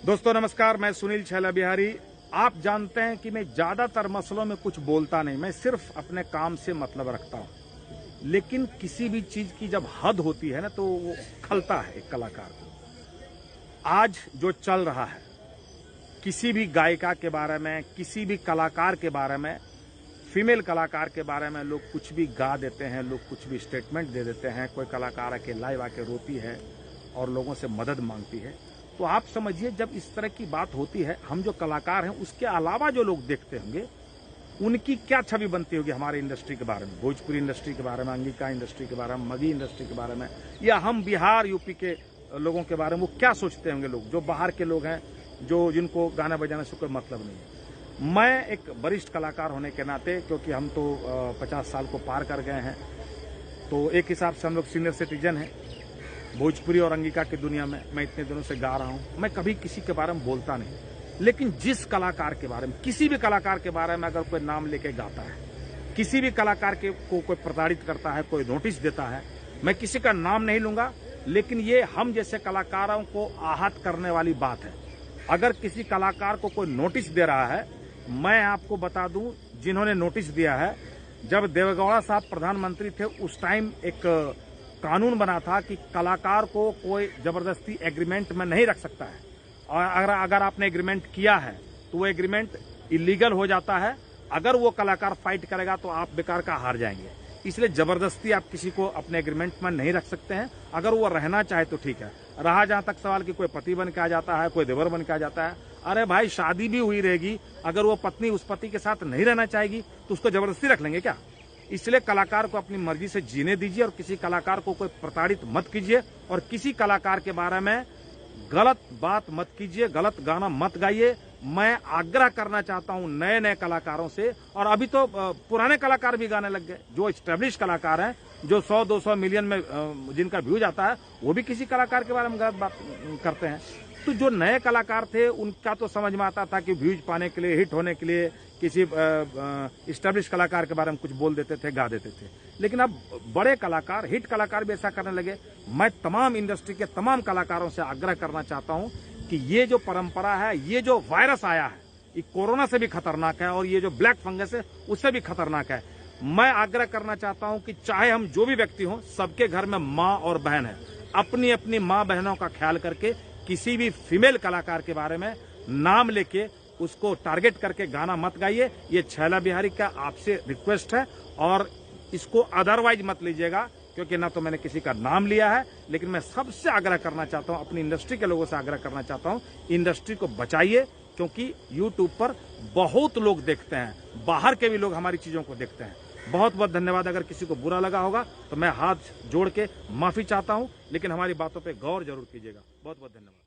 दोस्तों नमस्कार, मैं सुनील छैला बिहारी। आप जानते हैं कि मैं ज्यादातर मसलों में कुछ बोलता नहीं, मैं सिर्फ अपने काम से मतलब रखता हूं। लेकिन किसी भी चीज की जब हद होती है ना तो वो खलता है एक कलाकार को। आज जो चल रहा है, किसी भी गायिका के बारे में, किसी भी कलाकार के बारे में, फीमेल कलाकार के बारे में लोग कुछ भी गा देते हैं, लोग कुछ भी स्टेटमेंट दे देते हैं। कोई कलाकार आके लाइव आके रोती है और लोगों से मदद मांगती है। तो आप समझिए, जब इस तरह की बात होती है, हम जो कलाकार हैं उसके अलावा जो लोग देखते होंगे उनकी क्या छवि बनती होगी हमारे इंडस्ट्री के बारे में, भोजपुरी इंडस्ट्री के बारे में, अंगिका इंडस्ट्री के बारे में, मगही इंडस्ट्री के बारे में, या हम बिहार यूपी के लोगों के बारे में वो क्या सोचते होंगे। लोग जो बाहर के लोग हैं, जो जिनको गाना बजाने से कोई मतलब नहीं है। मैं एक वरिष्ठ कलाकार होने के नाते, क्योंकि हम तो 50 साल को पार कर गए हैं, तो एक हिसाब से हम लोग सीनियर सिटीजन हैं भोजपुरी और अंगिका की दुनिया में। मैं इतने दिनों से गा रहा हूं, मैं कभी किसी के बारे में बोलता नहीं, लेकिन जिस कलाकार के बारे में, किसी भी कलाकार के बारे में अगर कोई नाम लेके गाता है, किसी भी कलाकार को कोई प्रताड़ित करता है, कोई नोटिस देता है, मैं किसी का नाम नहीं लूंगा, लेकिन ये हम जैसे कलाकारों को आहत करने वाली बात है। अगर किसी कलाकार को कोई नोटिस दे रहा है, मैं आपको बता दूं, जिन्होंने नोटिस दिया है, जब देवेगौड़ा साहब प्रधानमंत्री थे उस टाइम एक कानून बना था कि कलाकार को कोई जबरदस्ती एग्रीमेंट में नहीं रख सकता है, और अगर आपने एग्रीमेंट किया है तो वो एग्रीमेंट इलीगल हो जाता है। अगर वो कलाकार फाइट करेगा तो आप बेकार का हार जाएंगे। इसलिए जबरदस्ती आप किसी को अपने एग्रीमेंट में नहीं रख सकते हैं। अगर वो रहना चाहे तो ठीक है। रहा जहां तक सवाल कि कोई पति बन के आ जाता है, कोई देवर बन के आ जाता है, अरे भाई शादी भी हुई रहेगी, अगर वो पत्नी उस पति के साथ नहीं रहना चाहेगी तो उसको जबरदस्ती रख लेंगे क्या? इसलिए कलाकार को अपनी मर्जी से जीने दीजिए और किसी कलाकार को कोई प्रताड़ित मत कीजिए, और किसी कलाकार के बारे में गलत बात मत कीजिए, गलत गाना मत गाइए। मैं आग्रह करना चाहता हूं नए नए कलाकारों से, और अभी तो पुराने कलाकार भी गाने लग गए, जो एस्टेब्लिश कलाकार हैं, जो 100-200 मिलियन में जिनका व्यूज आता है, वो भी किसी कलाकार के बारे में गलत बात करते हैं। तो जो नए कलाकार थे उनका तो समझ में आता था कि व्यूज पाने के लिए, हिट होने के लिए किसी एस्टेब्लिश कलाकार के बारे में कुछ बोल देते थे, गा देते थे। लेकिन अब बड़े कलाकार, हिट कलाकार भी ऐसा करने लगे। मैं तमाम इंडस्ट्री के तमाम कलाकारों से आग्रह करना चाहता हूं कि ये जो परंपरा है, ये जो वायरस आया है, ये कोरोना से भी खतरनाक है, और ये जो ब्लैक फंगस है उससे भी खतरनाक है। मैं आग्रह करना चाहता हूं कि चाहे हम जो भी व्यक्ति हों, सबके घर में माँ और बहन है। अपनी अपनी माँ बहनों का ख्याल करके किसी भी फीमेल कलाकार के बारे में नाम लेके उसको टारगेट करके गाना मत गाइए। ये छैला बिहारी का आपसे रिक्वेस्ट है, और इसको अदरवाइज मत लीजिएगा, क्योंकि ना तो मैंने किसी का नाम लिया है। लेकिन मैं सबसे आग्रह करना चाहता हूं, अपनी इंडस्ट्री के लोगों से आग्रह करना चाहता हूं, इंडस्ट्री को बचाइए, क्योंकि यूट्यूब पर बहुत लोग देखते हैं, बाहर के भी लोग हमारी चीजों को देखते हैं। बहुत बहुत धन्यवाद। अगर किसी को बुरा लगा होगा तो मैं हाथ जोड़ के माफी चाहता हूं, लेकिन हमारी बातों पर गौर जरूर कीजिएगा। बहुत बहुत धन्यवाद।